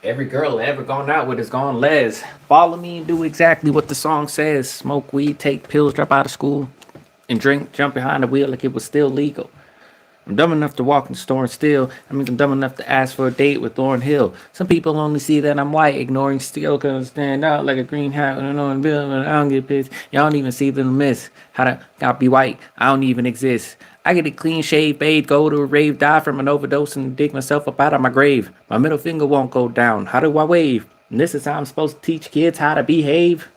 Every girl ever gone out with is gone les. Follow me and do exactly what the song says. Smoke weed, take pills, drop out of school, and drink, jump behind the wheel like it was still legal. I'm dumb enough to walk in the store and steal. I mean, I'm dumb enough to ask for a date with Lauren Hill. Some people only see that I'm white, ignoring steel, cause I stand out like a green hat when I know and bill, but I don't get pissed. Y'all don't even see the miss. How to gotta be white, I don't even exist. I get a clean shave, bathe, go to a rave, die from an overdose, and dig myself up out of my grave. My middle finger won't go down. How do I wave? And this is how I'm supposed to teach kids how to behave.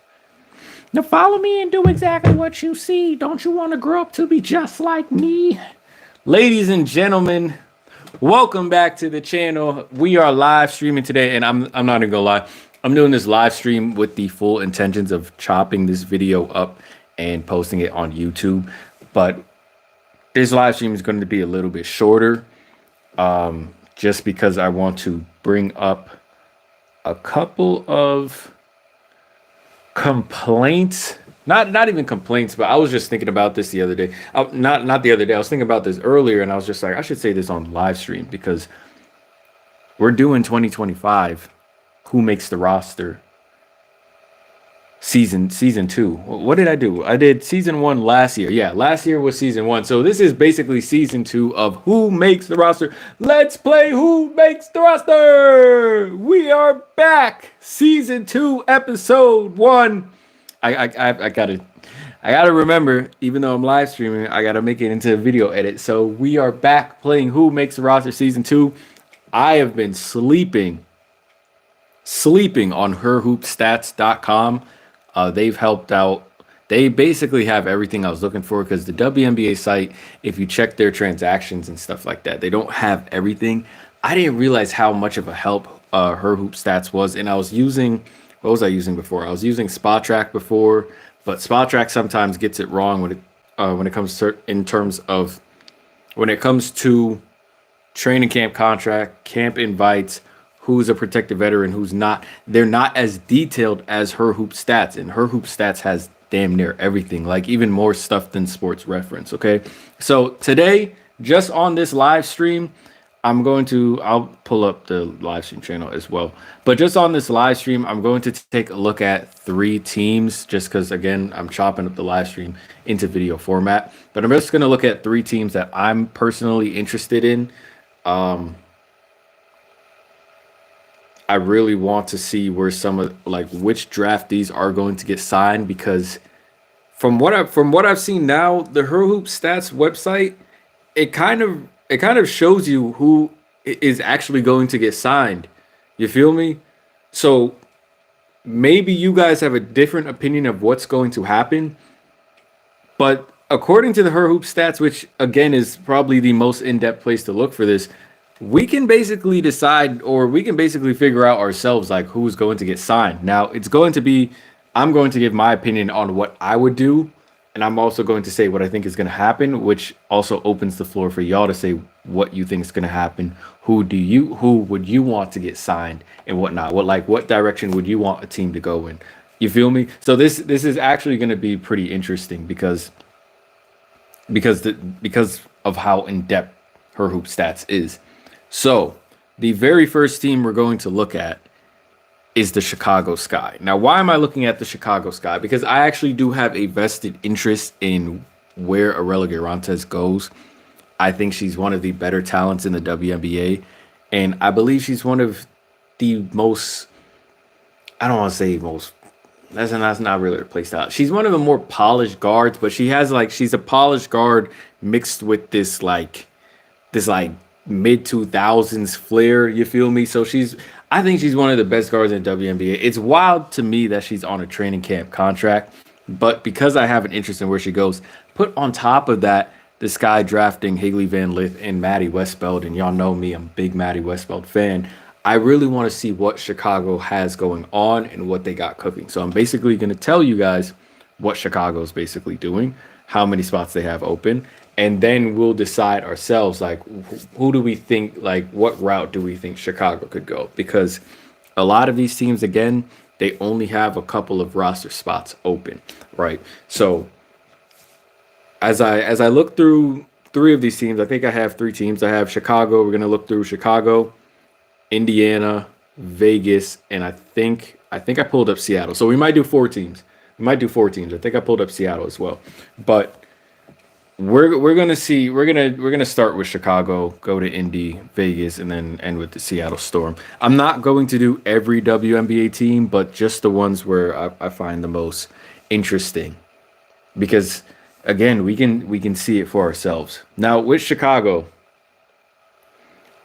Now follow me and do exactly what you see. Don't you want to grow up to be just like me? Ladies and gentlemen, welcome back to the channel. We are live streaming today, and I'm not even gonna lie. I'm doing this live stream with the full intentions of chopping this video up and posting it on YouTube. But this live stream is going to be a little bit shorter, just because I want to bring up a couple of complaints. Not even complaints, but I was just thinking about this the other day. Not the other day. I was thinking about this earlier, and I was just like, I should say this on live stream because we're doing 2025. Who makes the roster? Season 2. What did I do? I did season 1 last year. Yeah, last year was season 1. So this is basically season 2 of Who Makes the Roster. Let's play Who Makes the Roster. We are back. Season 2, episode 1. I gotta remember, even though I'm live streaming, I gotta make it into a video edit. So we are back playing Who Makes the Roster season 2. I have been sleeping on herhoopstats.com. They've helped out. They basically have everything I was looking for because the WNBA site, if you check their transactions and stuff like that, they don't have everything. I didn't realize how much of a help Her Hoop Stats was, and I was using. What was I using before? I was using SpotTrack before, but SpotTrack sometimes gets it wrong when it comes to when it comes to training camp contract, camp invites, who's a protected veteran, who's not. They're not as detailed as Her Hoop Stats, and Her Hoop Stats has damn near everything, like even more stuff than Sports Reference. Okay, so today, just on this live stream, I'll pull up the live stream channel as well. But just on this live stream, I'm going to take a look at 3 teams just because, again, I'm chopping up the live stream into video format. But I'm just going to look at 3 teams that I'm personally interested in. I really want to see where which draftees are going to get signed because from what I've seen now, the Her Hoop Stats website, it kind of shows you who is actually going to get signed. You feel me? So maybe you guys have a different opinion of what's going to happen. But according to the Her Hoop Stats, which again is probably the most in-depth place to look for this, we can basically decide, or we can basically figure out ourselves like who's going to get signed. Now I'm going to give my opinion on what I would do. And I'm also going to say what I think is going to happen, which also opens the floor for y'all to say what you think is going to happen. Who would you want to get signed and whatnot? What direction would you want a team to go in? You feel me? So this is actually going to be pretty interesting because of how in depth Her Hoop Stats is. So the very first team we're going to look at is the Chicago Sky. Now, why am I looking at the Chicago Sky? Because I actually do have a vested interest in where Arella Guirantes goes. I think she's one of the better talents in the WNBA, and I believe she's one of the most, I don't want to say most, that's not really her play style. She's one of the more polished guards, but she's a polished guard mixed with this mid 2000s flair, you feel me? So I think she's one of the best guards in WNBA. It's wild to me that she's on a training camp contract, but because I have an interest in where she goes, put on top of that the Sky drafting Haley Van Lith and Maddie Westbeld, and y'all know me, I'm a big Maddie Westbeld fan. I really want to see what Chicago has going on and what they got cooking. So I'm basically going to tell you guys what Chicago's basically doing, how many spots they have open, and then we'll decide ourselves, like, who do we think, like, what route do we think Chicago could go? Because a lot of these teams, again, they only have a couple of roster spots open, right? So as I look through 3 of these teams, I think I have 3 teams. I have Chicago. We're going to look through Chicago, Indiana, Vegas, and I think I pulled up Seattle. So we might do 4 teams. We might do 4 teams. I think I pulled up Seattle as well. But we're gonna see. We're gonna start with Chicago, go to Indy, Vegas, and then end with the Seattle Storm. I'm not going to do every WNBA team, but just the ones where I find the most interesting, because again, we can see it for ourselves. Now with Chicago,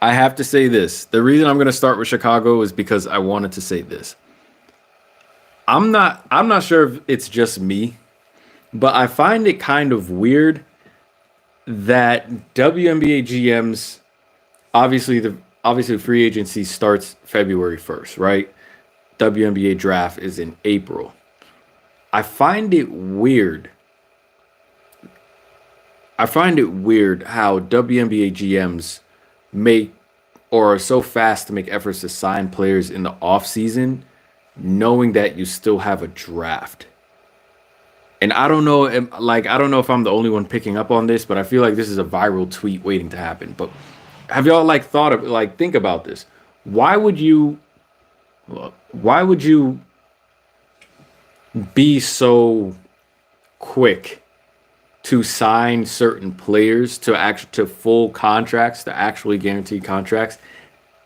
I have to say this. The reason I'm gonna start with Chicago is because I wanted to say this. I'm not sure if it's just me, but I find it kind of weird that WNBA GMs, obviously free agency starts February 1st, right? WNBA draft is in April. I find it weird. I find it weird how WNBA GMs make or are so fast to make efforts to sign players in the offseason, knowing that you still have a draft. And I don't know, I don't know if I'm the only one picking up on this, but I feel like this is a viral tweet waiting to happen. But have y'all thought of think about this? Why would you why would you be so quick to sign certain players to full contracts, to actually guaranteed contracts,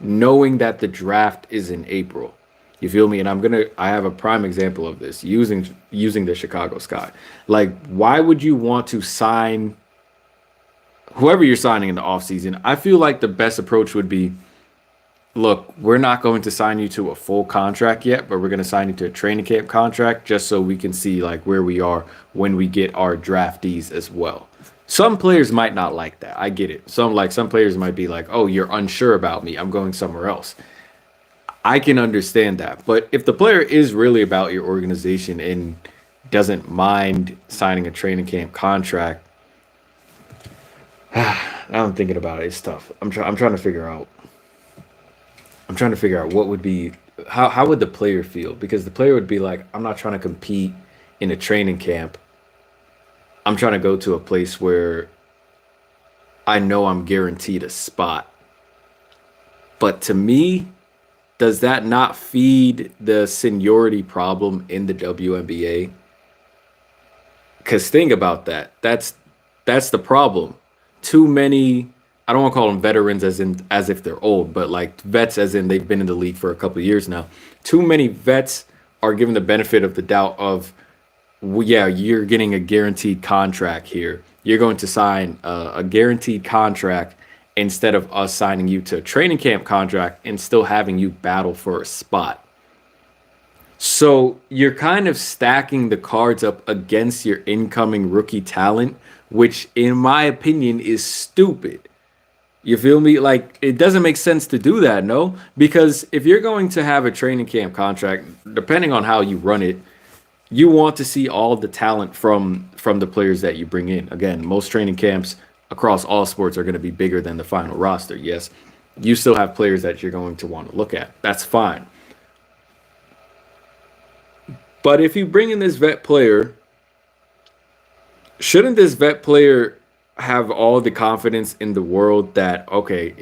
knowing that the draft is in April? You feel me? And I have a prime example of this using the Chicago Sky. Why would you want to sign whoever you're signing in the offseason? I feel like the best approach would be, look, we're not going to sign you to a full contract yet, but we're going to sign you to a training camp contract just so we can see where we are when we get our draftees as well. Some players might not like that. I get it. Some players might be like, "Oh, you're unsure about me. I'm going somewhere else." I can understand that. But if the player is really about your organization and doesn't mind signing a training camp contract, I'm thinking about it. It's tough. I'm trying to figure out. I'm trying to figure out what would be how would the player feel, because the player would be like, I'm not trying to compete in a training camp. I'm trying to go to a place where I know I'm guaranteed a spot. But to me, does that not feed the seniority problem in the WNBA? Because think about that. That's the problem. Too many. I don't want to call them veterans as if they're old, but vets as in they've been in the league for a couple of years now. Too many vets are given the benefit of the doubt of, well, yeah, you're getting a guaranteed contract here. You're going to sign a guaranteed contract instead of us signing you to a training camp contract and still having you battle for a spot. So you're kind of stacking the cards up against your incoming rookie talent, which in my opinion is stupid. You feel me? It doesn't make sense to do that, no? Because if you're going to have a training camp contract, depending on how you run it, you want to see all the talent from the players that you bring in. Again, most training camps across all sports are going to be bigger than the final roster. Yes, you still have players that you're going to want to look at. That's fine. But if you bring in this vet player, shouldn't this vet player have all the confidence in the world that, okay,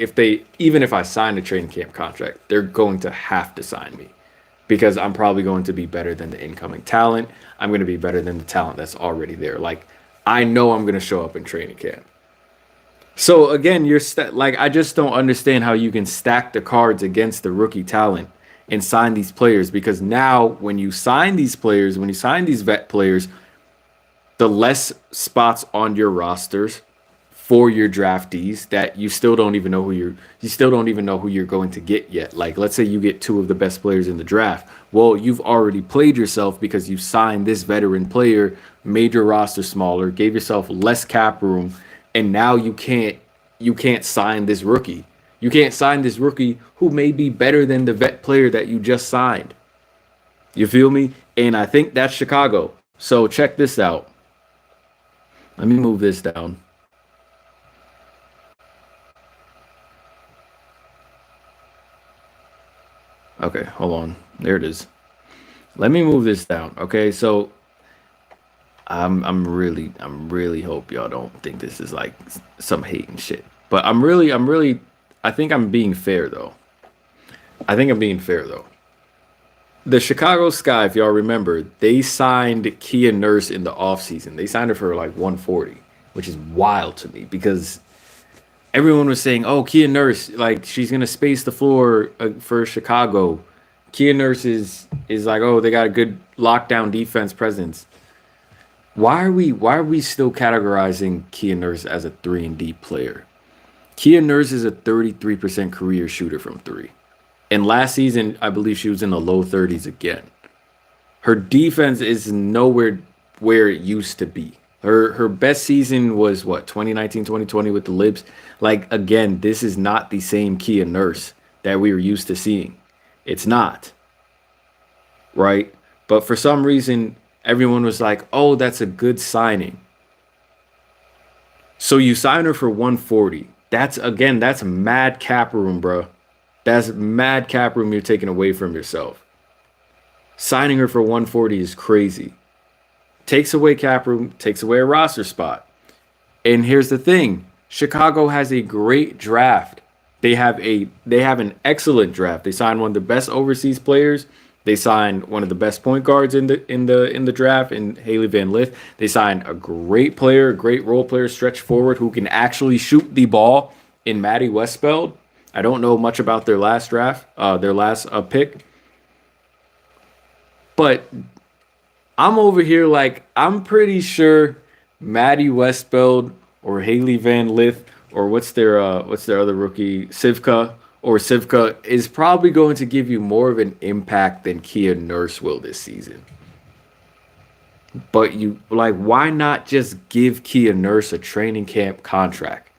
even if I sign a training camp contract, they're going to have to sign me because I'm probably going to be better than the incoming talent. I'm going to be better than the talent that's already there. I know I'm going to show up in training camp. So again, I just don't understand how you can stack the cards against the rookie talent and sign these players, because now when you sign these vet players, the less spots on your rosters for your draftees that you still don't even know who you're going to get yet. Let's say you get two of the best players in the draft. Well, you've already played yourself because you signed this veteran player, made your roster smaller, gave yourself less cap room, and now you can't sign this rookie. You can't sign this rookie who may be better than the vet player that you just signed. You feel me? And I think that's Chicago. So check this out. Let me move this down. Okay, hold on. There it is. Let me move this down. Okay, so I'm really hope y'all don't think this is some hating shit. But I think I'm being fair though. I think I'm being fair though. The Chicago Sky, if y'all remember, they signed Kia Nurse in the offseason. They signed her for like 140, which is wild to me because everyone was saying, "Oh, Kia Nurse, like she's gonna space the floor for Chicago." Kia Nurse is like, "Oh, they got a good lockdown defense presence." Why are we still categorizing Kia Nurse as a 3-and-D player? Kia Nurse is a 33% career shooter from three. And last season, I believe she was in the low 30s again. Her defense is nowhere where it used to be. Her best season was what, 2019, 2020 with the Libs. Like again, this is not the same Kia Nurse that we were used to seeing. It's not, right? But for some reason, everyone was like, "Oh, that's a good signing." So you sign her for 140. That's mad cap room, bro. That's mad cap room you're taking away from yourself. Signing her for 140 is crazy. Takes away cap room, takes away a roster spot. And here's the thing. Chicago has a great draft. They have an excellent draft. They signed one of the best overseas players. They signed one of the best point guards in the draft in Haley Van Lith. They signed a great player, a great role player, stretch forward who can actually shoot the ball in Maddie Westbeld. I don't know much about their last draft, their last pick, but I'm over here like I'm pretty sure Maddie Westbeld or Haley Van Lith or what's their other rookie, Sivka is probably going to give you more of an impact than Kia Nurse will this season. But you like, why not just give Kia Nurse a training camp contract?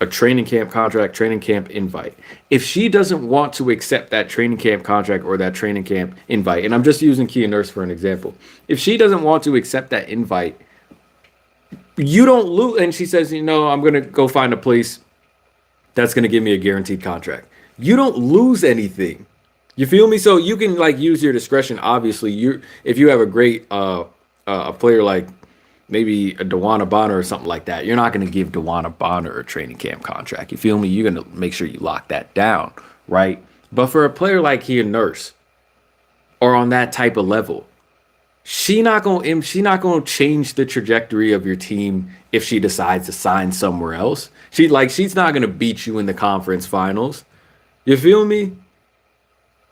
A training camp contract, training camp invite. If she doesn't want to accept that training camp contract or that training camp invite, and I'm just using Kia Nurse for an example, if she doesn't want to accept that invite, you don't lose. And she says, I'm going to go find a place that's going to give me a guaranteed contract. You don't lose anything. You feel me? So you can like use your discretion. Obviously, if you have a great a player like maybe a Wnba Bonner or something like that, you're not going to give Wnba Bonner a training camp contract. You feel me? You're going to make sure you lock that down, right? But for a player like Kia Nurse or on that type of level, she's not going to change the trajectory of your team if she decides to sign somewhere else. She's not going to beat you in the conference finals. You feel me?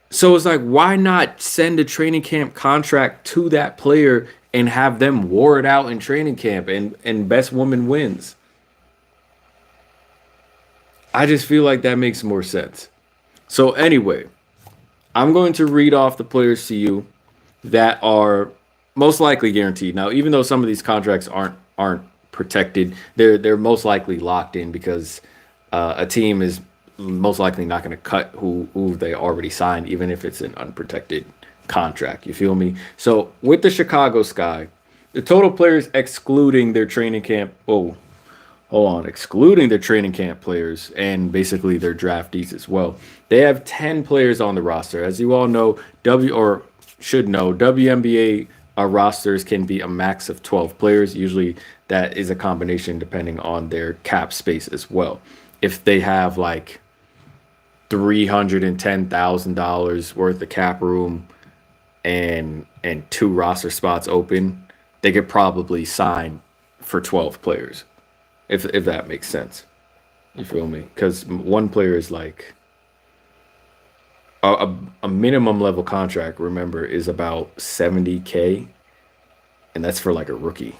So it's like, why not send a training camp contract to that player and have them war it out in training camp and best woman wins? I just feel like that makes more sense. So anyway, I'm going to read off the players to you that are most likely guaranteed. Now, even though some of these contracts aren't protected, they're most likely locked in because a team is most likely not going to cut who they already signed, even if it's an unprotected contract. You feel me? So with the Chicago Sky, the total players excluding their training camp. Oh, hold on. Excluding their training camp players and basically their draftees as well. They have 10 players on the roster. As you all know, WNBA rosters can be a max of 12 players. Usually that is a combination depending on their cap space as well. If they have like $310,000 worth of cap room and 2 roster spots open, they could probably sign for 12 players, if that makes sense. You feel me? Because one player is like a minimum level contract, remember, is about $70K, and that's for like a rookie.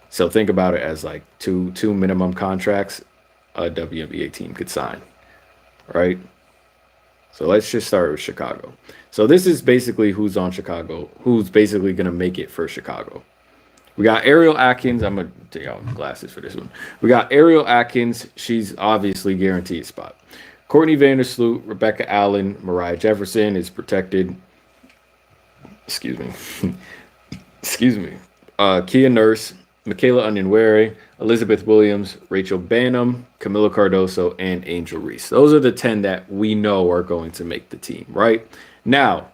So think about it as like two minimum contracts a WNBA team could sign, right? So let's just start with Chicago. So this is basically who's on Chicago, who's basically going to make it for Chicago. We got Ariel Atkins. I'm going to take out my glasses for this one. We got Ariel Atkins. She's obviously guaranteed a spot. Courtney Vandersloot, Rebecca Allen, Mariah Jefferson is protected. Excuse me. Kia Nurse, Michaela Onyenwere, Elizabeth Williams, Rachel Banham, Camila Cardoso, and Angel Reese. Those are the 10 that we know are going to make the team, right? Now,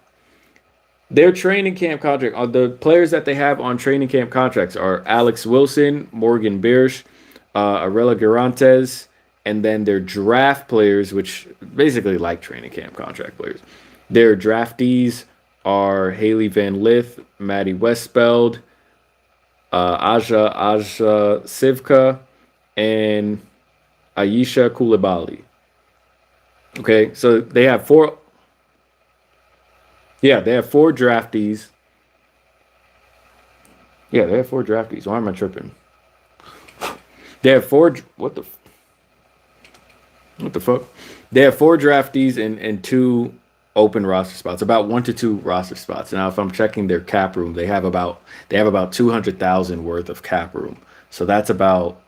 their training camp contract, the players that they have on training camp contracts are Alex Wilson, Morgan Biersch, Arella Garantes, And then their draft players, which basically like training camp contract players, their draftees are Haley Van Lith, Maddie Westbeld, Aja Sivka, and Ayesha Koulibaly. Okay, so they have four. Yeah, they have four draftees. Yeah, they have four draftees. Why am I tripping? They have four. What the fuck? They have four draftees and two open roster spots, about 1 to 2 roster spots. Now, if I'm checking their cap room, they have about 200,000 worth of cap room. So that's about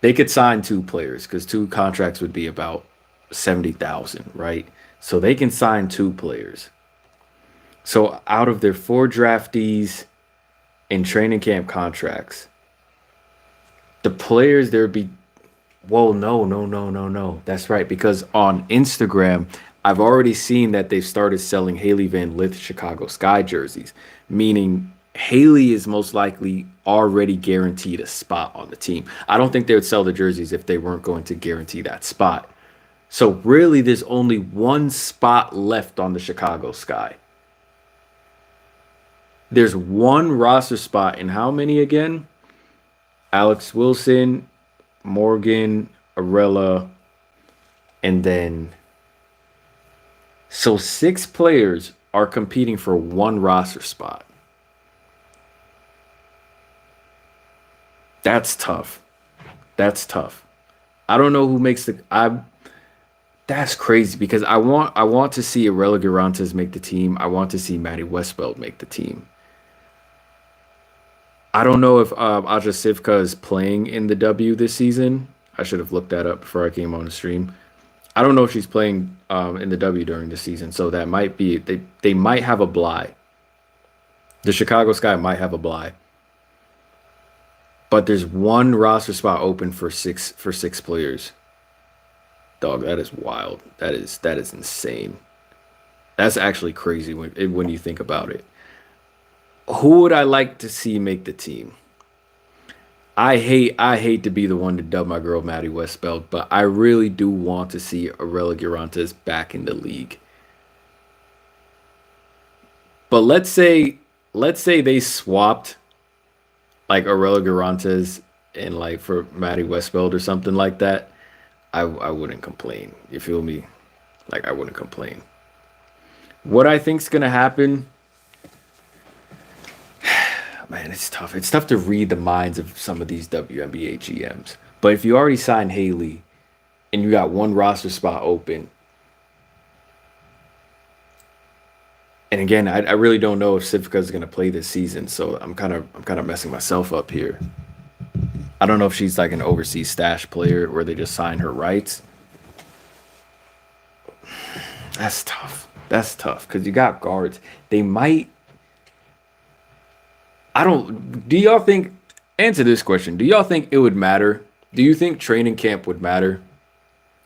they could sign two players because two contracts would be about 70,000, right? So they can sign two players. So out of their four draftees in training camp contracts, the players there would be. Whoa, no, no, no, no, no. That's right. Because on Instagram, I've already seen that they've started selling Haley Van Lith Chicago Sky jerseys, meaning Haley is most likely already guaranteed a spot on the team. I don't think they would sell the jerseys if they weren't going to guarantee that spot. So really, there's only one spot left on the Chicago Sky. There's one roster spot, and how many again? Alex Wilson, Morgan, Arella, and then so 6 players are competing for one roster spot. That's tough. That's tough. I don't know who makes the I that's crazy because I want to see Arella Garantes make the team. I want to see Maddie Westbeld make the team. I don't know if Aja Sivka is playing in the W this season. I should have looked that up before I came on the stream. I don't know if she's playing in the W during the season, so that might be they might have a bye. The Chicago Sky might have a bye, but there's one roster spot open for six players. Dog, that is wild. That is insane. That's actually crazy when you think about it. Who would I like to see make the team? I hate to be the one to dub my girl Maddie Westbeld, but I really do want to see Arella Garantes back in the league. But let's say they swapped like Arella Garantes and like for Maddie Westbeld or something like that. I wouldn't complain. You feel me? Like I wouldn't complain. What I think's gonna happen. Man, it's tough. It's tough to read the minds of some of these WNBA GMs. But if you already signed Haley and you got one roster spot open, and again, I really don't know if Sivka is going to play this season, so I'm kind of messing myself up here. I don't know if she's like an overseas stash player where they just sign her rights. That's tough. That's tough because you got guards. They might. Do y'all think, answer this question, do y'all think it would matter? Do you think training camp would matter?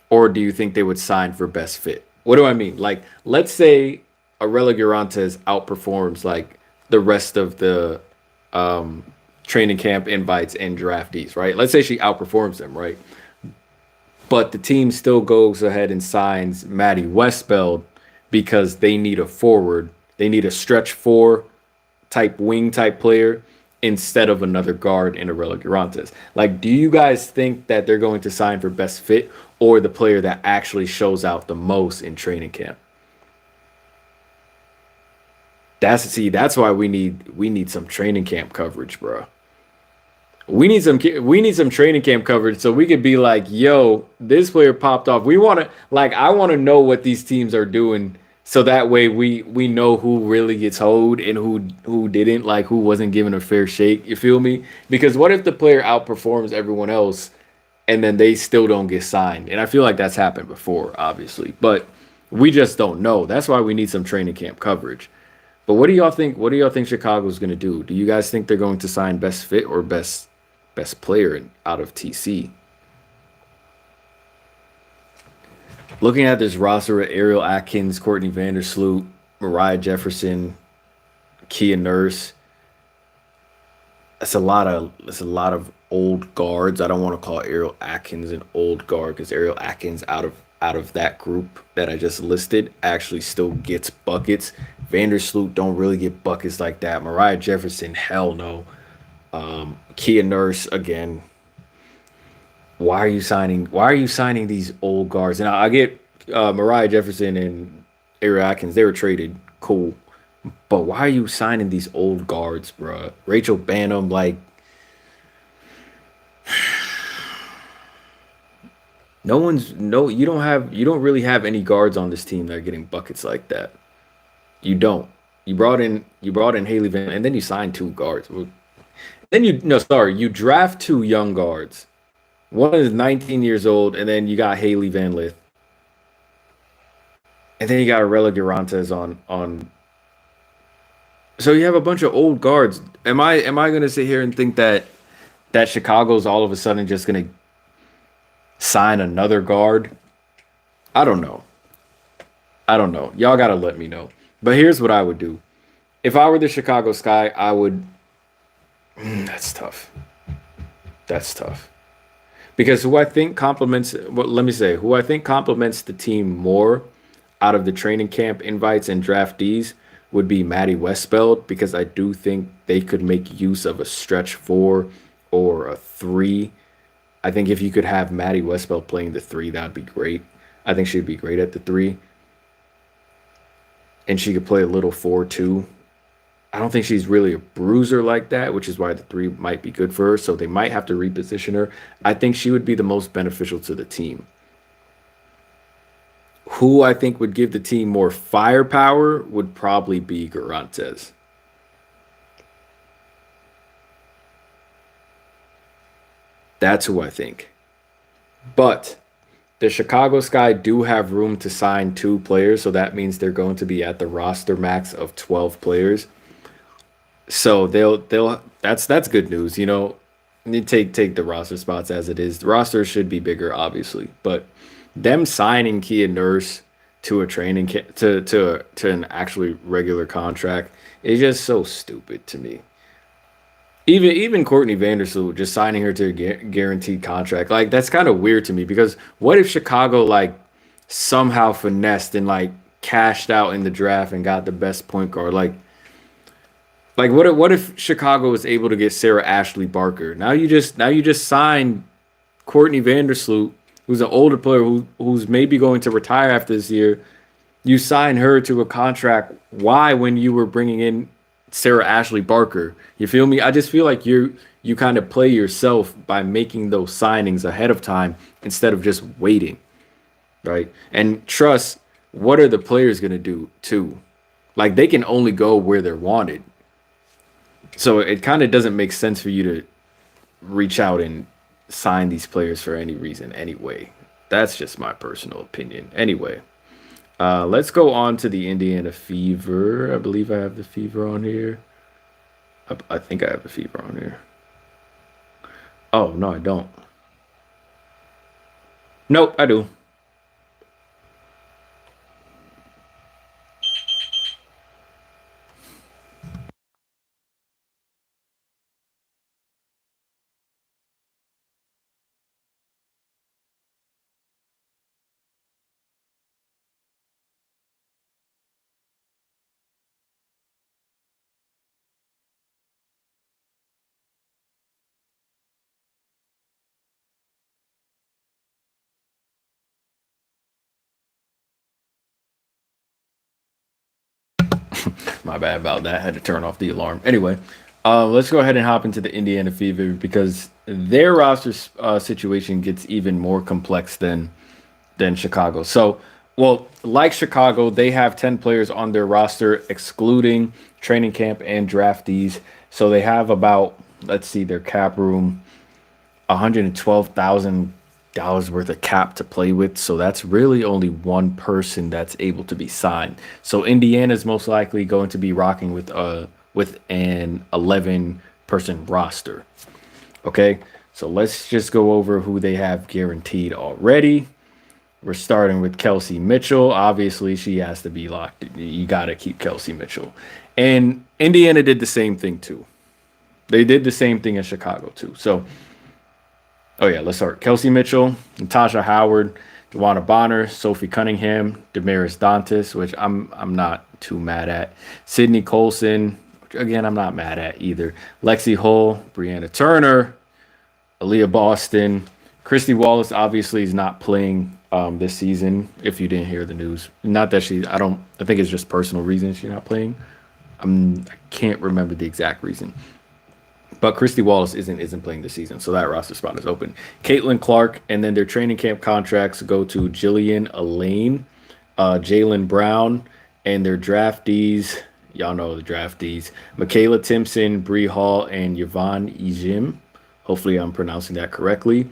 Or do you think they would sign for best fit? What do I mean? Like, let's say Arella Garantes outperforms like the rest of the training camp invites and draftees, right? Let's say she outperforms them, right? But the team still goes ahead and signs Maddie Westbeld because they need a forward. They need a stretch 4 type wing type player instead of another guard in Arella Garantes. Like, do you guys think that they're going to sign for best fit or the player that actually shows out the most in training camp? That's why we need some training camp coverage, bro. We need some training camp coverage so we could be like, yo, this player popped off. I want to know what these teams are doing. So that way we know who really gets hoed and who didn't, like who wasn't given a fair shake. You feel me? Because what if the player outperforms everyone else and then they still don't get signed? And I feel like that's happened before, obviously. But we just don't know. That's why we need some training camp coverage. But what do y'all think? What do y'all think Chicago's gonna do? Do you guys think they're going to sign best fit or best player out of TC? Looking at this roster with Ariel Atkins, Courtney Vandersloot, Mariah Jefferson, Kia Nurse, that's a lot of old guards. I don't want to call Ariel Atkins an old guard because Ariel Atkins out of that group that I just listed actually still gets buckets. Vandersloot don't really get buckets like that. Mariah Jefferson, hell no. Kia Nurse again. Why are you signing these old guards? And I get Mariah Jefferson and Ariel Atkins, they were traded. Cool. But why are you signing these old guards, bruh? Rachel Banham, like no one's no you don't really have any guards on this team that are getting buckets like that. You don't. You brought in Haley Van and then you signed two guards. Well, then you no sorry, you draft two young guards. One is 19 years old, and then you got Haley Van Lith. And then you got Arella Garantes on so you have a bunch of old guards. Am I gonna sit here and think that Chicago's all of a sudden just gonna sign another guard? I don't know. I don't know. Y'all gotta let me know. But here's what I would do. If I were the Chicago Sky, I would. That's tough. That's tough. Because who I think complements, well, let me say, who I think complements the team more out of the training camp invites and draftees would be Maddie Westbeld, because I do think they could make use of a stretch four or a three. I think if you could have Maddie Westbeld playing the three, that would be great. I think she'd be great at the three. And she could play a little four too. I don't think she's really a bruiser like that, which is why the three might be good for her. So they might have to reposition her. I think she would be the most beneficial to the team. Who I think would give the team more firepower would probably be Garantes. That's who I think. But the Chicago Sky do have room to sign two players, so that means they're going to be at the roster max of 12 players. So they'll that's good news. You take the roster spots as it is. The roster should be bigger, obviously, but them signing Kia Nurse to a to an actually regular contract is just so stupid to me. Even Courtney Vandersloot just signing her to a guaranteed contract, like that's kind of weird to me, because what if Chicago like somehow finessed and like cashed out in the draft and got the best point guard? Like what if Chicago was able to get Sarah Ashley Barker? Now you just signed Courtney Vandersloot, who's an older player who's maybe going to retire after this year. You sign her to a contract. Why, when you were bringing in Sarah Ashley Barker? You feel me? I just feel like you kind of play yourself by making those signings ahead of time instead of just waiting, right? And trust, what are the players going to do too? Like, they can only go where they're wanted. So it kind of doesn't make sense for you to reach out and sign these players for any reason anyway. That's just my personal opinion. Anyway, let's go on to the Indiana Fever. I believe I have the Fever on here. I think I have the Fever on here. Oh, no, I don't. Nope, I do. My bad about that. I had to turn off the alarm. Anyway, let's go ahead and hop into the Indiana Fever, because their roster situation gets even more complex than Chicago. So, well, like Chicago, they have 10 players on their roster, excluding training camp and draftees. So they have about, let's see, their cap room, $112,000 worth of cap to play with. So that's really only one person that's able to be signed. So Indiana's most likely going to be rocking with an 11 person roster. Okay, so let's just go over who they have guaranteed already. We're starting with Kelsey Mitchell. Obviously, she has to be locked. You got to keep Kelsey Mitchell. And Indiana did the same thing too. They did the same thing in Chicago too. So Oh yeah, let's start. Kelsey Mitchell, Natasha Howard, Dewana Bonner, Sophie Cunningham, Damaris Dantas, which I'm not too mad at. Sydney Colson, which again I'm not mad at either. Lexi Hull, Brianna Turner, Aaliyah Boston, Christy Wallace obviously is not playing this season. If you didn't hear the news, not that she, I think it's just personal reasons she's not playing. I can't remember the exact reason. But Christy Wallace isn't playing this season, so that roster spot is open. Caitlin Clark, and then their training camp contracts go to Jillian Elaine, Jalen Brown, and their draftees. Y'all know the draftees: Michaela Timpson, Bree Hall, and Yvonne Ejim. Hopefully, I'm pronouncing that correctly.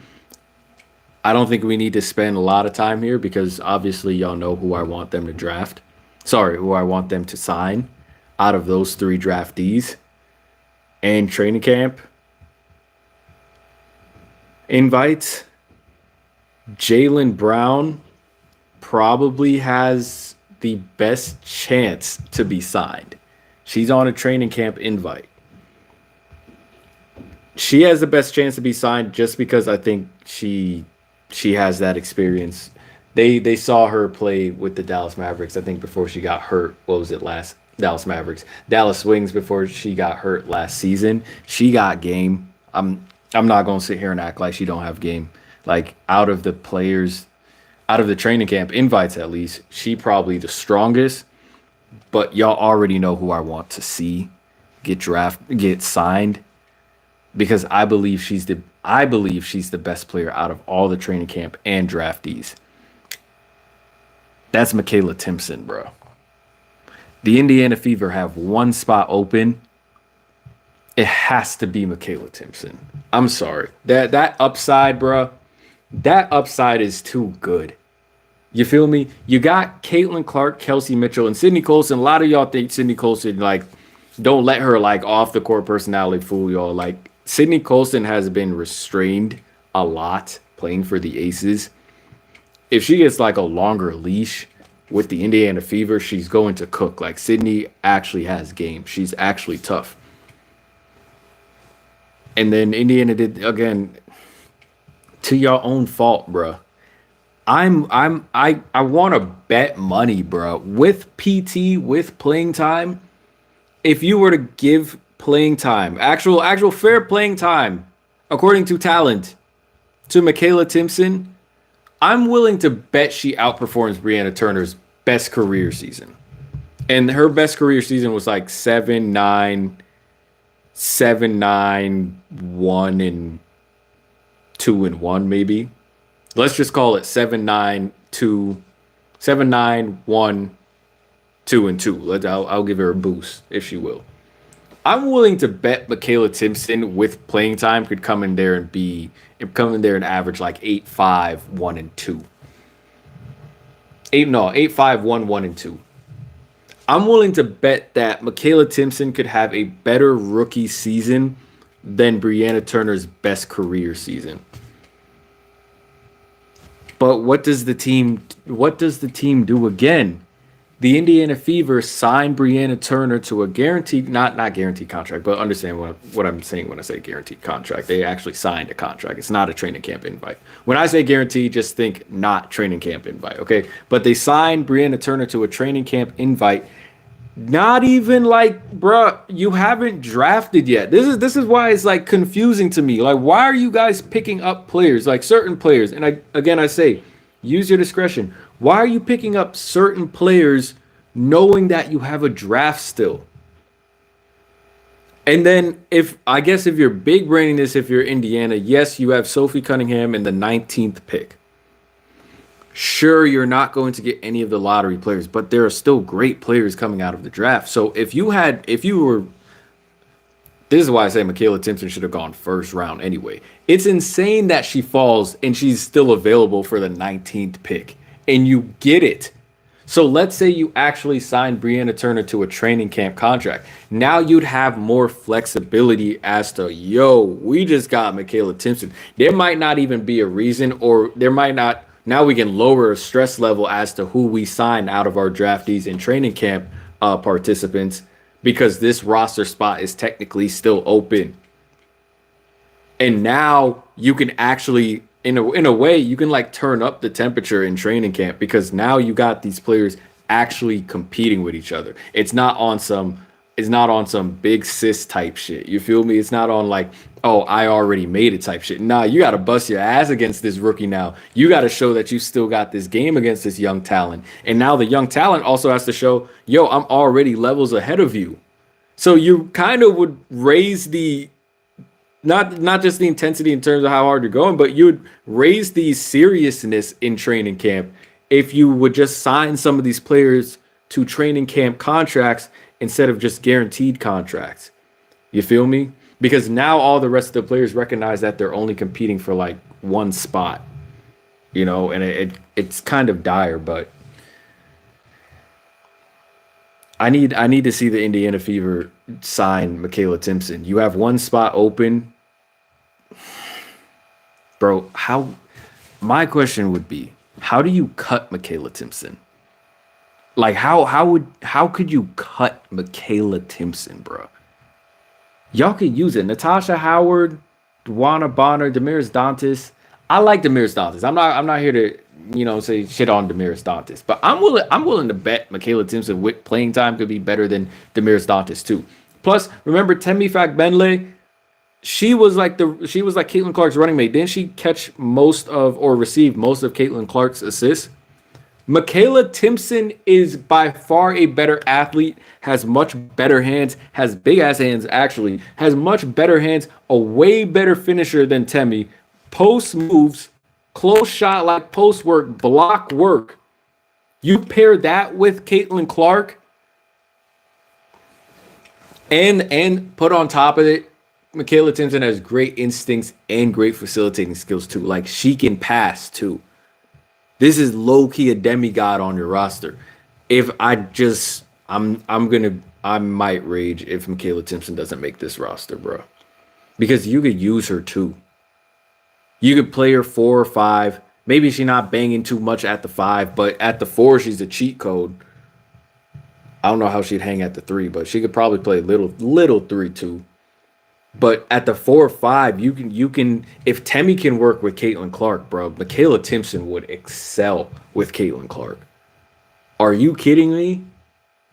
I don't think we need to spend a lot of time here because obviously y'all know who I want them to draft. Sorry, who I want them to sign out of those three draftees. And training camp invites, Jalen Brown probably has the best chance to be signed. She's on a training camp invite. She has the best chance to be signed just because I think she has that experience. They saw her play with the Dallas Mavericks, I think, before she got hurt. What was it last? Dallas Mavericks. Dallas Wings before she got hurt last season. She got game. I'm not going to sit here and act like she don't have game. Like, out of the players, out of the training camp invites at least, she probably the strongest. But y'all already know who I want to see get signed, because I believe she's the best player out of all the training camp and draftees. That's Michaela Timpson, bro. The Indiana Fever have one spot open. It has to be Michaela Timpson. I'm sorry. That upside, bro, that upside is too good. You feel me? You got Caitlin Clark, Kelsey Mitchell, and Sydney Colson. A lot of y'all think Sydney Colson, like, don't let her, like, off the court personality fool y'all. Like, Sydney Colson has been restrained a lot playing for the Aces. If she gets, like, a longer leash with the Indiana Fever, she's going to cook. Like, Sydney actually has game. She's actually tough. And then Indiana did, again, to your own fault, bro. I want to bet money, bro. With PT, with playing time, if you were to give playing time, actual fair playing time, according to talent, to Michaela Timpson, I'm willing to bet she outperforms Brianna Turner's best career season. And her best career season was like 7-9, 7-9, 1 2 1 maybe. Let's just call it 7-9, 2, 7-9, 1, 2 2. I'll give her a boost if she will. I'm willing to bet Michaela Timpson with playing time could come in there and average like 8-5, 1 2. 8-5, 1 2. I'm willing to bet that Michaela Timpson could have a better rookie season than Brianna Turner's best career season. But what does the team do again? The Indiana Fever signed Brianna Turner to a guaranteed, not guaranteed contract, but understand what I'm saying when I say guaranteed contract. They actually signed a contract. It's not a training camp invite. When I say guaranteed, just think not training camp invite, okay? But they signed Brianna Turner to a training camp invite. Not even like, bruh, you haven't drafted yet. This is why it's like confusing to me. Like, why are you guys picking up players, like certain players? And I say, use your discretion. Why are you picking up certain players knowing that you have a draft still? And then if you're big braining this, if you're Indiana, yes, you have Sophie Cunningham in the 19th pick. Sure, you're not going to get any of the lottery players, but there are still great players coming out of the draft. So this is why I say Michaela Timpson should have gone first round anyway. It's insane that she falls and she's still available for the 19th pick. And you get it. So let's say you actually signed Brianna Turner to a training camp contract. Now you'd have more flexibility as to, we just got Michaela Timpson. There might not even be a reason, or there might not. Now we can lower a stress level as to who we sign out of our draftees and training camp participants, because this roster spot is technically still open. And now you can actually, in a way, you can like turn up the temperature in training camp because now you got these players actually competing with each other. It's not on some big sis type shit. You feel me? It's not on like, oh, I already made it type shit. Nah, you gotta bust your ass against this rookie now. You gotta show that you still got this game against this young talent. And now the young talent also has to show, yo, I'm already levels ahead of you. So you kind of would raise the not just the intensity in terms of how hard you're going, but you would raise the seriousness in training camp if you would just sign some of these players to training camp contracts instead of just guaranteed contracts. You feel me? Because now all the rest of the players recognize that they're only competing for like one spot, and it's kind of dire, but I need to see the Indiana Fever sign Michaela Timpson. You have one spot open. Bro, my question would be, how do you cut Michaela Timpson? Like how could you cut Michaela Timpson, bro? Y'all could use it. Natasha Howard, Dwana Bonner, Damaris Dantas. I like Damaris Dantas. I'm not here to, say shit on Damaris Dantas. But I'm willing to bet Michaela Timpson with playing time could be better than Damaris Dantas too. Plus, remember Temi Fagbenle? She was like Caitlin Clark's running mate. Didn't she catch most of or receive most of Caitlin Clark's assists? Michaela Timpson is by far a better athlete, has much better hands, has big ass hands actually, has much better hands, a way better finisher than Temi. Post moves, close shot like post work, block work. You pair that with Caitlin Clark and put on top of it, Michaela Timpson has great instincts and great facilitating skills too. Like she can pass too. This is low key a demigod on your roster. If I might rage if Michaela Timpson doesn't make this roster, bro. Because you could use her too. You could play her 4 or 5. Maybe she's not banging too much at the 5, but at the 4, she's a cheat code. I don't know how she'd hang at the 3, but she could probably play little 3 too. But at the 4 or 5, you can if Temi can work with Caitlin Clark, bro, Michaela Timpson would excel with Caitlin Clark. Are you kidding me?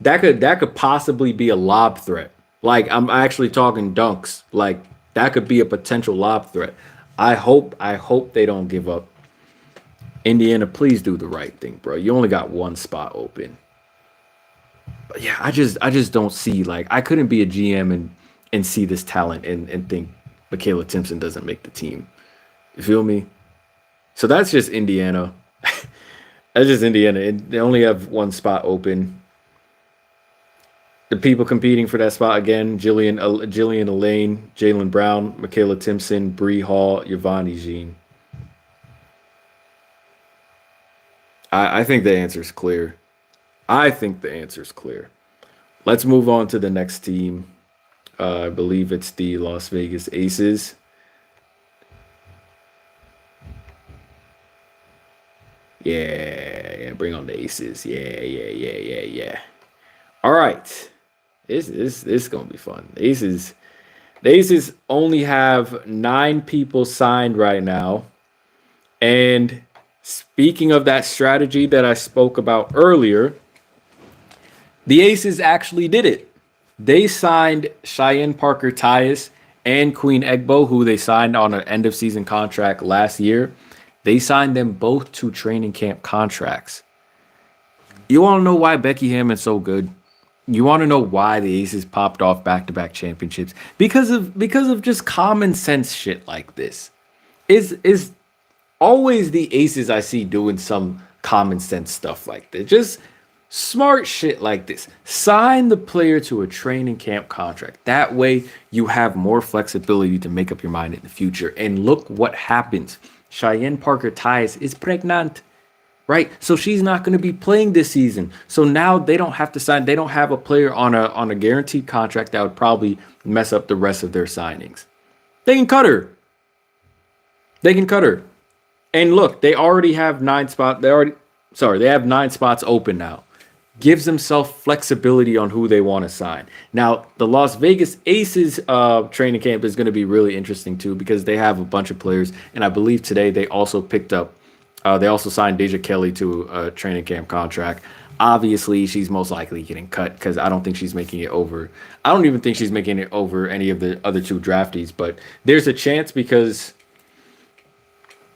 That could possibly be a lob threat. Like I'm actually talking dunks. Like that could be a potential lob threat. I hope they don't give up. Indiana, please do the right thing, bro. You only got one spot open. But yeah, I just don't see, like, I couldn't be a GM and see this talent and think Michaela Timpson doesn't make the team. You feel me? So that's just Indiana. That's just Indiana. They only have one spot open. The people competing for that spot again: Jillian Elaine, Jalen Brown, Michaela Timpson, Bree Hall, Yvonne Jean. I think the answer is clear. Let's move on to the next team. I believe it's the Las Vegas Aces. Yeah, bring on the Aces. Yeah. All right. This is gonna be fun. The Aces only have 9 people signed right now. And speaking of that strategy that I spoke about earlier, the Aces actually did it. They signed Cheyenne Parker Tyus and Queen Egbo, who they signed on an end of season contract last year. They signed them both to training camp contracts. You want to know why Becky Hammond's so good? You want to know why the Aces popped off back-to-back championships? Because of just common sense shit like this. Is always the Aces I see doing some common sense stuff like this. Just smart shit like this. Sign the player to a training camp contract. That way you have more flexibility to make up your mind in the future. And look what happens. Cheyenne Parker Tyus is pregnant. Right? So she's not going to be playing this season. So now they don't have to sign. They don't have a player on a guaranteed contract that would probably mess up the rest of their signings. They can cut her. And look, they already have 9 spots. They have 9 spots open now. gives themselves flexibility on who they want to sign. Now, the Las Vegas Aces training camp is going to be really interesting too because they have a bunch of players, and I believe today they also picked up, they also signed Deja Kelly to a training camp contract. Obviously, she's most likely getting cut because I don't think she's making it over. I don't even think she's making it over any of the other two draftees, but there's a chance because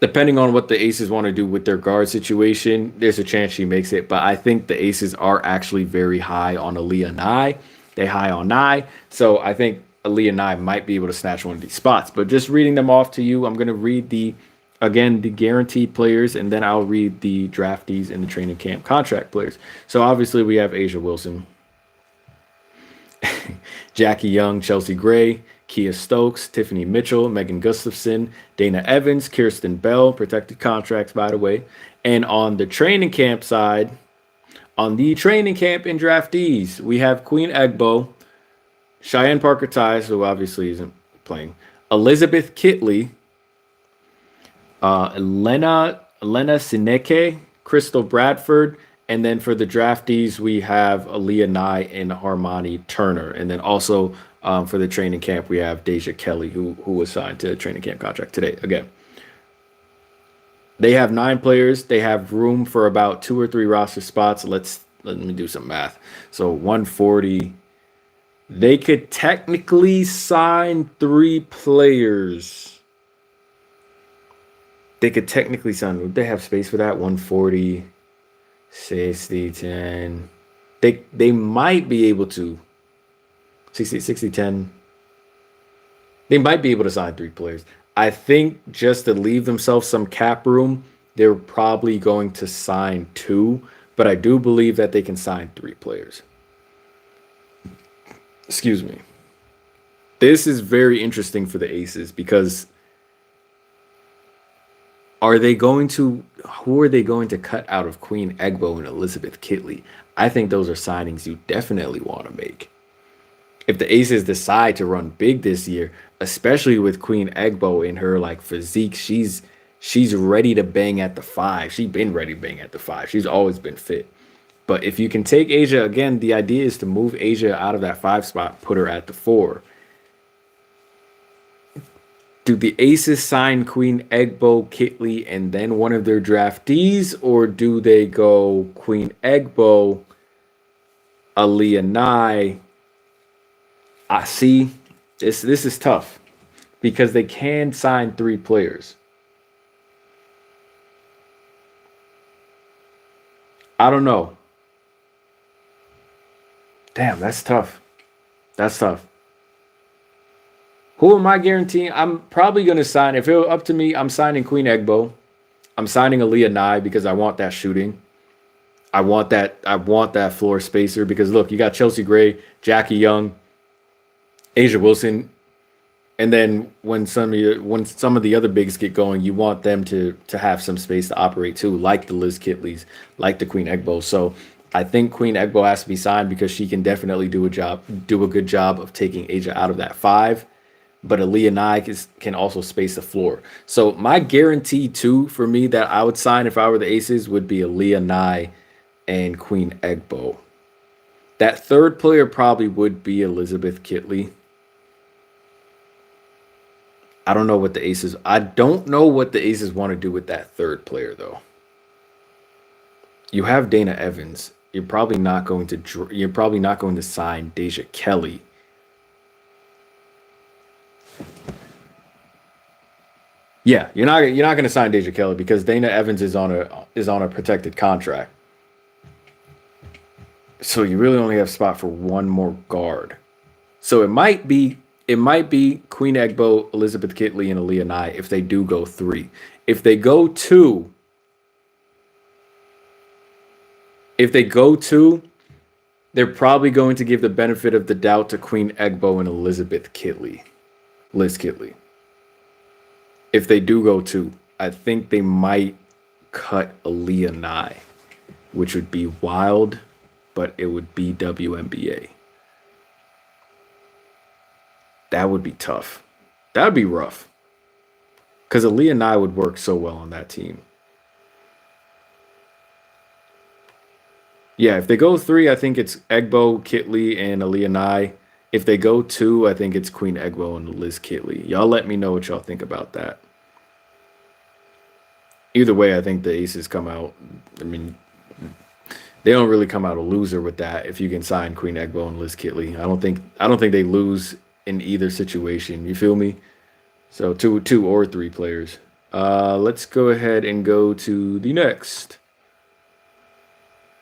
depending on what the Aces want to do with their guard situation, there's a chance she makes it. But I think the Aces are actually very high on Aaliyah Nye. They high on Nye. So I think Aaliyah Nye might be able to snatch one of these spots. But just reading them off to you, I'm going to read the guaranteed players, and then I'll read the draftees and the training camp contract players. So obviously we have Asia Wilson, Jackie Young, Chelsea Gray, Kia Stokes, Tiffany Mitchell, Megan Gustafson, Dana Evans, Kirsten Bell, protected contracts, by the way. And on the training camp side, on the training camp and draftees, we have Queen Egbo, Cheyenne Parker Tice, who obviously isn't playing, Elizabeth Kitley, Elena Sineke, Crystal Bradford, and then for the draftees, we have Aaliyah Nye and Armani Turner. And then also for the training camp, we have Deja Kelly, who was signed to a training camp contract today. Again, they have 9 players. They have room for about 2 or 3 roster spots. Let me do some math. So 140. They could technically sign 3 players. They could technically sign. Would they have space for that? 140, 60, 10. They might be able to. 60, 10. They might be able to sign 3 players. I think just to leave themselves some cap room, they're probably going to sign 2, but I do believe that they can sign 3 players. Excuse me. This is very interesting for the Aces because who are they going to cut out of Queen Egbo and Elizabeth Kitley? I think those are signings you definitely want to make. If the Aces decide to run big this year, especially with Queen Egbo in her like physique, she's ready to bang at the 5. She's been ready to bang at the 5. She's always been fit. But if you can take Asia, again, the idea is to move Asia out of that 5 spot, put her at the 4. Do the Aces sign Queen Egbo, Kitley, and then one of their draftees, or do they go Queen Egbo, Aaliyah Nye? I see. This is tough because they can sign 3 players. I don't know. Damn, that's tough. That's tough. Who am I guaranteeing? I'm probably going to sign. If it were up to me, I'm signing Queen Egbo. I'm signing Aaliyah Nye because I want that shooting. I want that floor spacer because look, you got Chelsea Gray, Jackie Young, Asia Wilson, and then when some of the other bigs get going, you want them to have some space to operate too, like the Liz Kitleys, like the Queen Egbo. So I think Queen Egbo has to be signed because she can definitely do a good job of taking Asia out of that 5. But Aaliyah Nye can also space the floor. So my guarantee too for me that I would sign if I were the Aces would be Aaliyah Nye and Queen Egbo. That 3rd player probably would be Elizabeth Kitley. I don't know what the Aces want to do with that 3rd player though. You have Dana Evans. You're probably not going to sign Deja Kelly. Yeah, you're not going to sign Deja Kelly because Dana Evans is on a protected contract. So you really only have spot for 1 more guard. So it might be Queen Egbo, Elizabeth Kitley, and Aaliyah Nye if they do go 3. If they go 2, they're probably going to give the benefit of the doubt to Queen Egbo and Liz Kitley. If they do go 2, I think they might cut Aaliyah Nye, which would be wild, but it would be WNBA. That would be tough. That would be rough. Because Aaliyah Nye would work so well on that team. Yeah, if they go 3, I think it's Egbo, Kitley, and Aaliyah Nye. If they go 2, I think it's Queen Egbo and Liz Kitley. Y'all let me know what y'all think about that. Either way, I think the Aces come out. I mean, they don't really come out a loser with that if you can sign Queen Egbo and Liz Kitley. I don't think they lose in either situation. You feel me? So two or 3 players. Let's go ahead and go to the next.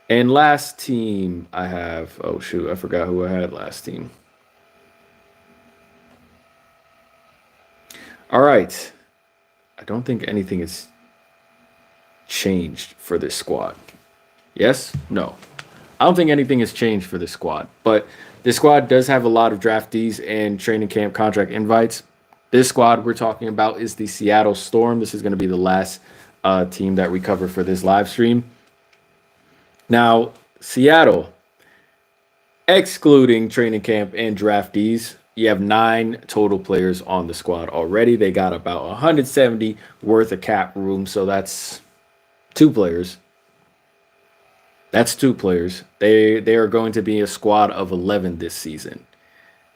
And last team I have, oh shoot, I forgot who I had last team. All right. I don't think anything has changed for this squad. Yes? No. I don't think anything has changed for this squad, but this squad does have a lot of draftees and training camp contract invites. This squad we're talking about is the Seattle Storm. This is going to be the last team that we cover for this live stream. Now, Seattle, excluding training camp and draftees, you have 9 total players on the squad already. They got about 170 worth of cap room, so that's 2 players. That's 2 players. They are going to be a squad of 11 this season.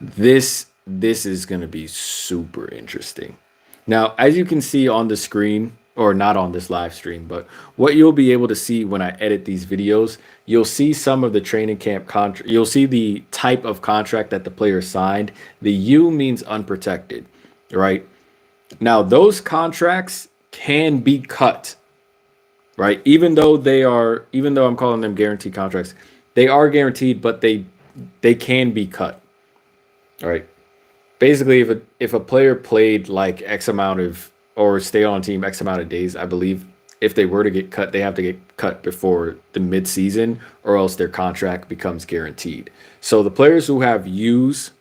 This is going to be super interesting. Now, as you can see on the screen, or not on this live stream, but what you'll be able to see when I edit these videos, you'll see some of the training camp contract. You'll see the type of contract that the player signed. The U means unprotected, right? Now, those contracts can be cut, right? Even though I'm calling them guaranteed contracts, they are guaranteed, but they can be cut. All right. Basically, if a player played like X amount of, or stay on team X amount of days, I believe if they were to get cut, they have to get cut before the mid-season, or else their contract becomes guaranteed. So the players who have U's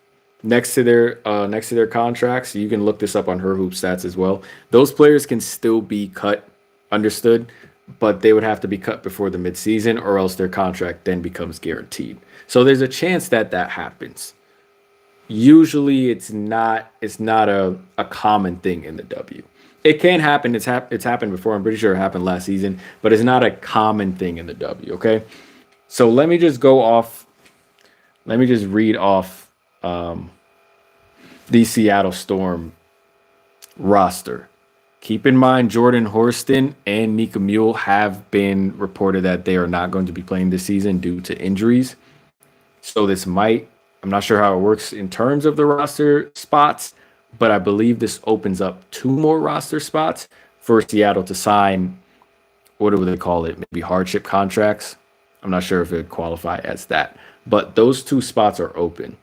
next to their contracts, you can look this up on Her Hoop Stats as well. Those players can still be cut, understood, but they would have to be cut before the mid-season, or else their contract then becomes guaranteed. So there's a chance that happens. Usually it's not a common thing in the W. It can happen. It's happened before. I'm pretty sure it happened last season, but it's not a common thing in the W, okay? So let me just read off the Seattle Storm roster. Keep in mind, Jordan Horston and Nika Mule have been reported that they are not going to be playing this season due to injuries. So I'm not sure how it works in terms of the roster spots, but I believe this opens up 2 more roster spots for Seattle to sign, what do they call it? Maybe hardship contracts. I'm not sure if it would qualify as that. But those 2 spots are open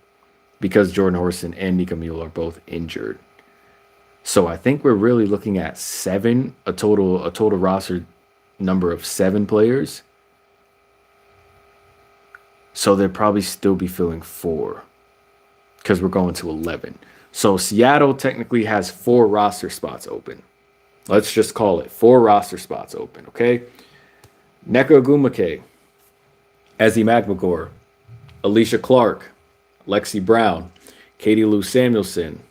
because Jordan Horston and Nika Mule are both injured. So I think we're really looking at 7, a total roster number of 7 players. So they'll probably still be filling 4 because we're going to 11. So Seattle technically has 4 roster spots open. Let's just call it 4 roster spots open, okay? Nneka Ogwumike, Ezzy McMagor, Alicia Clark, Lexi Brown, Katie Lou Samuelson.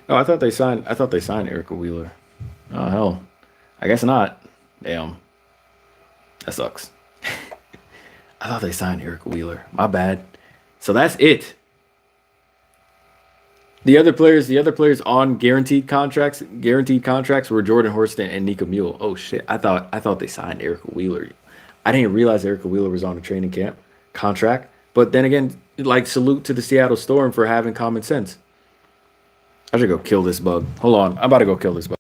Oh, I thought they signed Erica Wheeler. Oh hell. I guess not. Damn. That sucks. I thought they signed Erica Wheeler. My bad. So that's it. The other players on guaranteed contracts were Jordan Horston and Nika Mule. Oh shit. I thought they signed Erica Wheeler. I didn't realize Erica Wheeler was on a training camp contract. But then again, like, salute to the Seattle Storm for having common sense. I should go kill this bug. Hold on. I'm about to go kill this bug.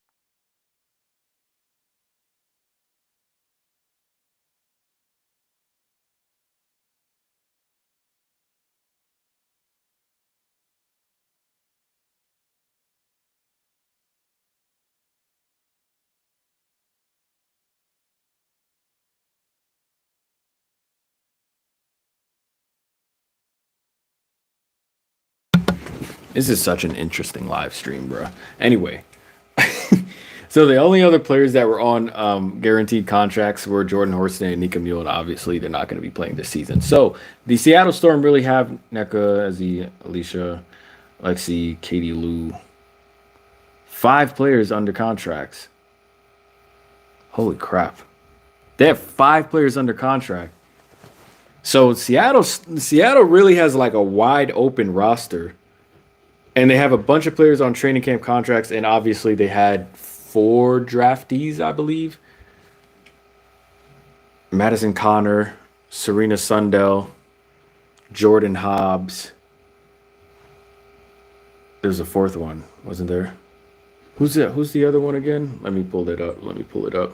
This is such an interesting live stream, bro. Anyway, so the only other players that were on guaranteed contracts were Jordan Horston and Nika Mule, and obviously they're not going to be playing this season. So the Seattle Storm really have Nneka, Ezzy, Alicia, Lexi, Katie Lou. 5 players under contracts. Holy crap. They have 5 players under contract. So Seattle really has like a wide open roster. And they have a bunch of players on training camp contracts, and obviously they had 4 draftees, I believe. Madison Connor, Serena Sundell, Jordan Hobbs. There's a 4th one, wasn't there? Who's that? Who's the other one again? Let me pull it up. Let me pull it up.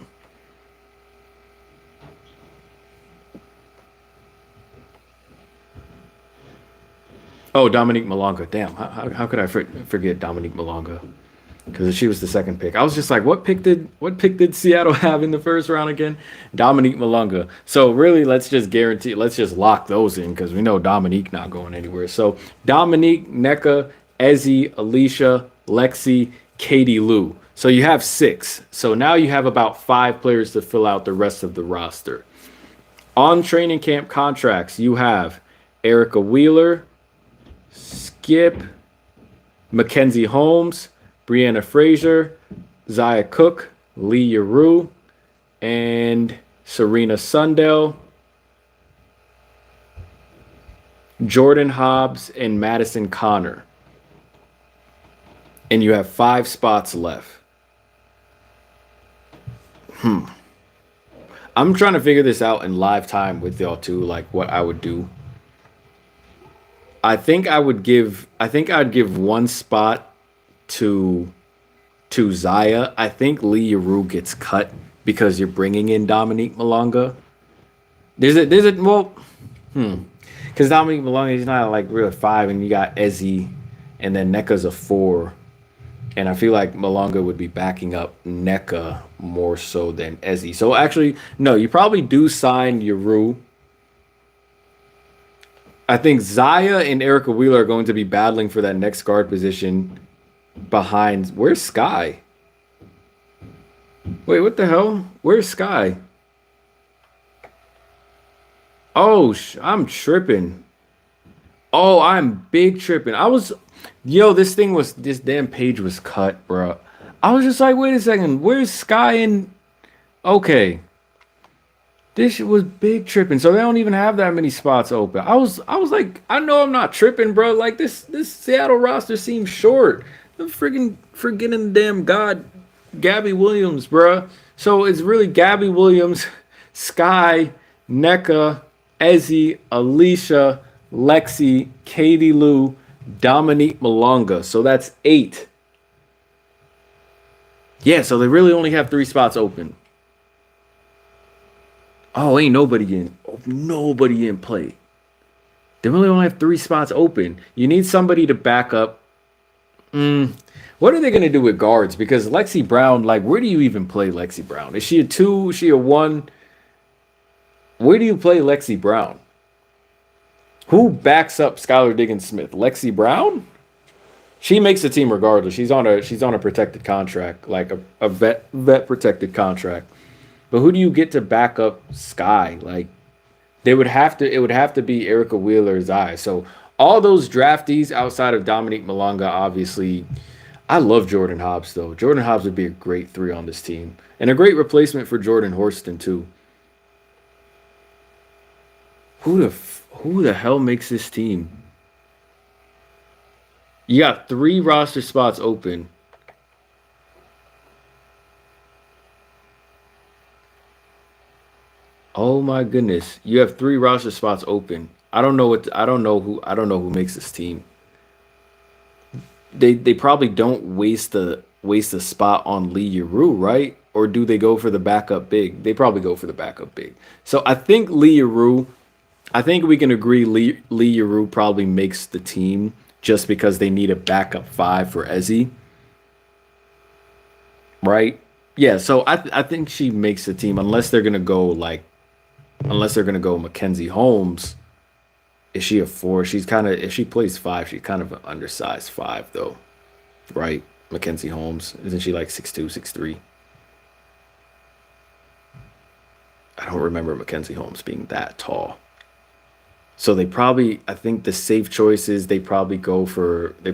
Oh, Dominique Malonga. Damn, how could I forget Dominique Malonga? Because she was the 2nd pick. I was just like, what pick did Seattle have in the 1st round again? Dominique Malonga. So really, let's just lock those in because we know Dominique not going anywhere. So Dominique, Nneka, Ezzy, Alicia, Lexi, Katie Lou. So you have 6. So now you have about 5 players to fill out the rest of the roster. On training camp contracts, you have Erica Wheeler, Skip, Mackenzie Holmes, Brianna Frazier, Zaya Cook, Lee Yarou, and Serena Sundell, Jordan Hobbs, and Madison Connor. And you have 5 spots left. I'm trying to figure this out in live time with y'all too, like what I would do. I think I'd give 1 spot to Zaya. I think Lee Yarou gets cut because you're bringing in Dominique Malonga. Because Dominique Malonga is not like real 5, and you got Ezzy, and then Nneka's a 4, and I feel like Malonga would be backing up Nneka more so than Ezzy. So actually, no, you probably do sign Yarou. I think Zaya and Erica Wheeler are going to be battling for that next guard position behind. Where's Sky? Wait, what the hell? Where's Sky? Oh, I'm tripping. Oh, I'm big tripping. This damn page was cut, bro. I was just like, wait a second. Where's Sky and... Okay. This shit was big tripping. So they don't even have that many spots open. I was like, I know I'm not tripping, bro. Like this Seattle roster seems short. I'm freaking forgetting the damn god Gabby Williams, bro. So it's really Gabby Williams, Sky, Nneka, Ezzy, Alicia, Lexi, Katie Lou, Dominique Malonga. So that's 8. Yeah, so they really only have 3 spots open. Oh, ain't nobody in play. They really only have 3 spots open. You need somebody to back up. What are they going to do with guards? Because Lexi Brown, like, where do you even play Lexi Brown? Is she a 2? Is she a 1? Where do you play Lexi Brown? Who backs up Skylar Diggins-Smith? Lexi Brown? She makes the team regardless. She's on a protected contract, like a vet protected contract. But who do you get to back up Sky? Like, it would have to be Erica Wheeler's eye. So all those draftees outside of Dominique Malonga, obviously, I love Jordan Hobbs though. Jordan Hobbs would be a great 3 on this team and a great replacement for Jordan Horston too. Who the hell makes this team? You got 3 roster spots open. Oh my goodness. You have 3 roster spots open. I don't know who makes this team. They probably don't waste the spot on Lee Yarou, right? Or do they go for the backup big? They probably go for the backup big. So I think Lee Yarou, I think we can agree Lee Yarou probably makes the team just because they need a backup 5 for Ezzy. Right? Yeah, so I think she makes the team unless they're gonna go Mackenzie Holmes. Is she a 4? If she plays 5, she's kind of an undersized 5 though. Right? Mackenzie Holmes. Isn't she like 6'2", 6'3"? I don't remember Mackenzie Holmes being that tall. So I think the safe choice is they probably go for Lee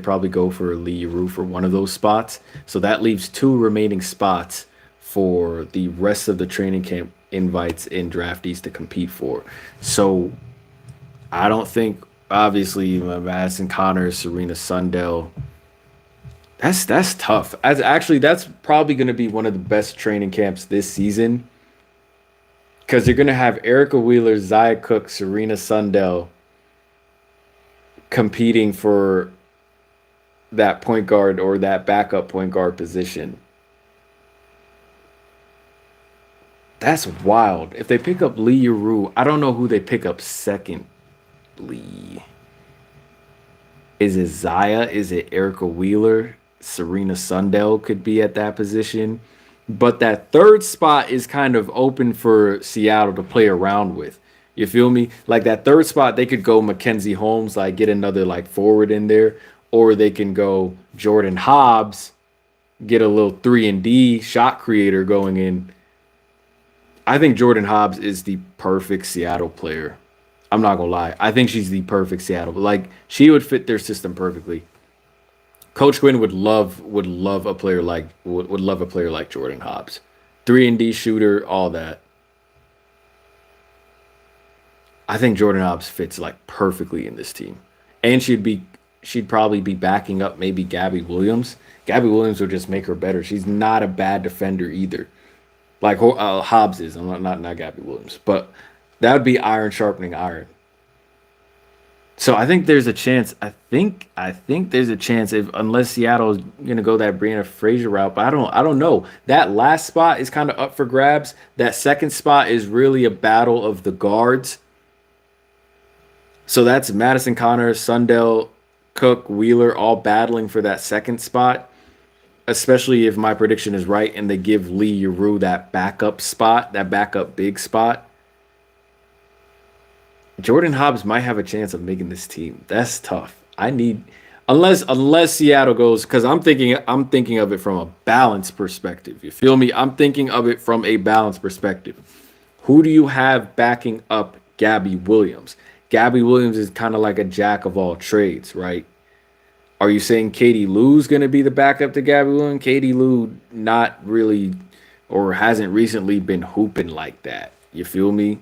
Yarou for one of those spots. So that leaves 2 remaining spots for the rest of the training camp invites and draftees to compete for. So I don't think obviously Madison Connors, Serena Sundell. That's tough. As actually, that's probably going to be one of the best training camps this season because you're going to have Erica Wheeler, Zaya Cook, Serena Sundell competing for that point guard or that backup point guard position. That's wild. If they pick up Lee Rue, I don't know who they pick up second. Lee. Is it Zaya? Is it Erica Wheeler? Serena Sundell could be at that position. But that third spot is kind of open for Seattle to play around with. You feel me? Like that third spot, they could go Mackenzie Holmes, like get another like forward in there, or they can go Jordan Hobbs, get a little 3-and-D shot creator going in. I think Jordan Hobbs is the perfect Seattle player. I'm not gonna lie. I think she's the perfect Seattle. Like she would fit their system perfectly. Coach Quinn would love a player like would love a player like Jordan Hobbs. 3-and-D shooter, all that. I think Jordan Hobbs fits like perfectly in this team. And she'd probably be backing up maybe Gabby Williams. Gabby Williams would just make her better. She's not a bad defender either. Like Hobbs is. I'm not Gabby Williams, but that would be iron sharpening iron. So I think there's a chance. I think there's a chance if unless Seattle is gonna go that Brianna Fraser route, but I don't know. That last spot is kind of up for grabs. That second spot is really a battle of the guards. So that's Madison Connors, Sundell, Cook, Wheeler, all battling for that second spot. Especially if my prediction is right and they give Lee Rue that backup spot, that backup big spot. Jordan Hobbs might have a chance of making this team. That's tough. I need unless Seattle goes because I'm thinking of it from a balance perspective. You feel me? I'm thinking of it from a balance perspective. Who do you have backing up Gabby Williams? Gabby Williams is kind of like a jack of all trades, right? Are you saying Katie Lou's going to be the backup to Gabby Williams? Katie Lou not really or hasn't recently been hooping like that. You feel me?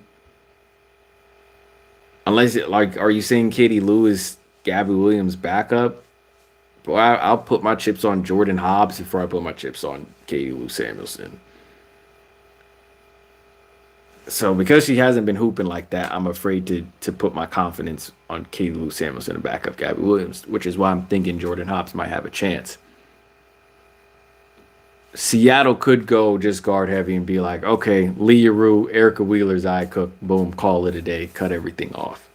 Unless, are you saying Katie Lou is Gabby Williams' backup? Boy, I'll put my chips on Jordan Hobbs before I put my chips on Katie Lou Samuelson. So because she hasn't been hooping like that, I'm afraid to put my confidence on Katie Lou Samuelson and back up Gabby Williams, which is why I'm thinking Jordan Hobbs might have a chance. Seattle could go just guard heavy and be like, okay, Lee Rue, Erica Wheeler, Zaya Cook, boom, call it a day, cut everything off.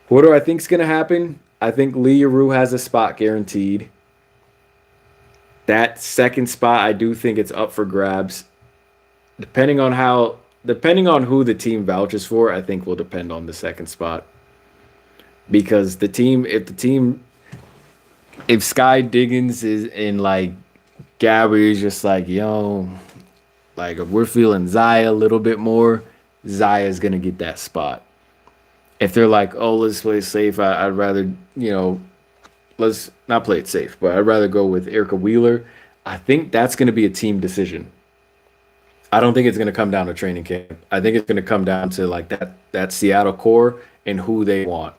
What do I think is going to happen? I think Lee Rue has a spot guaranteed. That second spot, I do think it's up for grabs. Depending on who the team vouches for, I think will depend on the second spot. Because if Sky Diggins is in like Gabby is just like, yo, like if we're feeling Zaya a little bit more, Zaya's gonna get that spot. If they're like, oh, let's play it safe, I'd rather, let's not play it safe, but I'd rather go with Erica Wheeler. I think that's gonna be a team decision. I don't think it's going to come down to training camp. I think it's going to come down to like that Seattle core and who they want.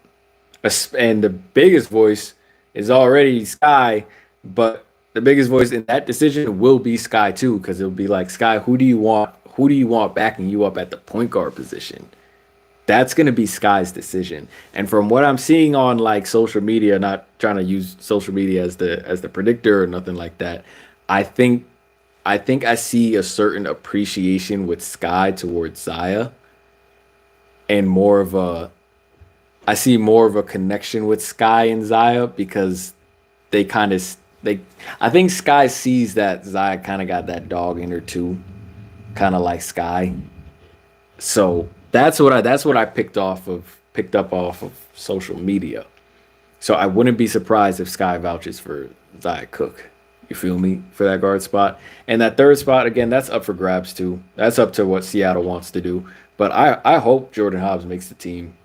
And the biggest voice is already Sky, but the biggest voice in that decision will be Sky too, because it'll be like, Sky, who do you want? Who do you want backing you up at the point guard position? That's going to be Sky's decision. And from what I'm seeing on like social media, not trying to use social media as the predictor or nothing like that, I think I see a certain appreciation with Sky towards Zaya and I see more of a connection with Sky and Zaya because I think Sky sees that Zaya kind of got that dog in her too, kind of like Sky. So that's what I picked up off of social media. So I wouldn't be surprised if Sky vouches for Zaya Cook. You feel me? For that guard spot. And that third spot, again, that's up for grabs too. That's up to what Seattle wants to do. But I hope Jordan Hobbs makes the team.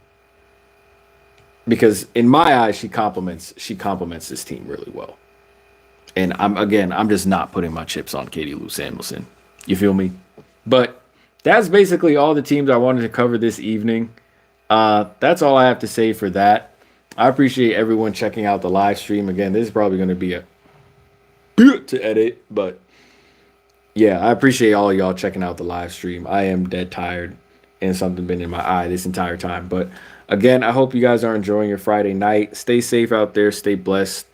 Because in my eyes, she complements this team really well. And I'm just not putting my chips on Katie Lou Samuelson. You feel me? But that's basically all the teams I wanted to cover this evening. That's all I have to say for that. I appreciate everyone checking out the live stream. Again, this is probably going to be a bit to edit, but yeah, I appreciate all of y'all checking out the live stream. I am dead tired and something been in my eye this entire time. But again, I hope you guys are enjoying your Friday night. Stay safe out there. Stay blessed.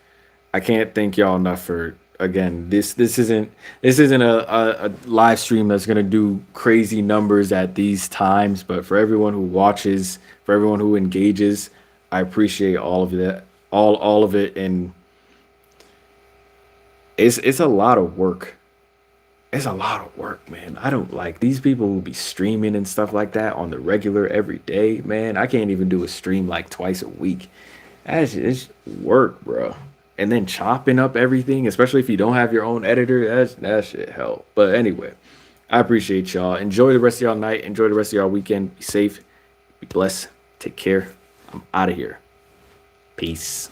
I can't thank y'all enough for again. This isn't a live stream that's gonna do crazy numbers at these times. But for everyone who watches, for everyone who engages, I appreciate all of that, all of it, and it's a lot of work. It's a lot of work, man. I don't like these people who be streaming and stuff like that on the regular every day, man. I can't even do a stream like twice a week. It's work, bro. And then chopping up everything, especially if you don't have your own editor, that shit hell. But anyway, I appreciate y'all. Enjoy the rest of y'all night. Enjoy the rest of y'all weekend. Be safe. Be blessed. Take care. I'm out of here. Peace.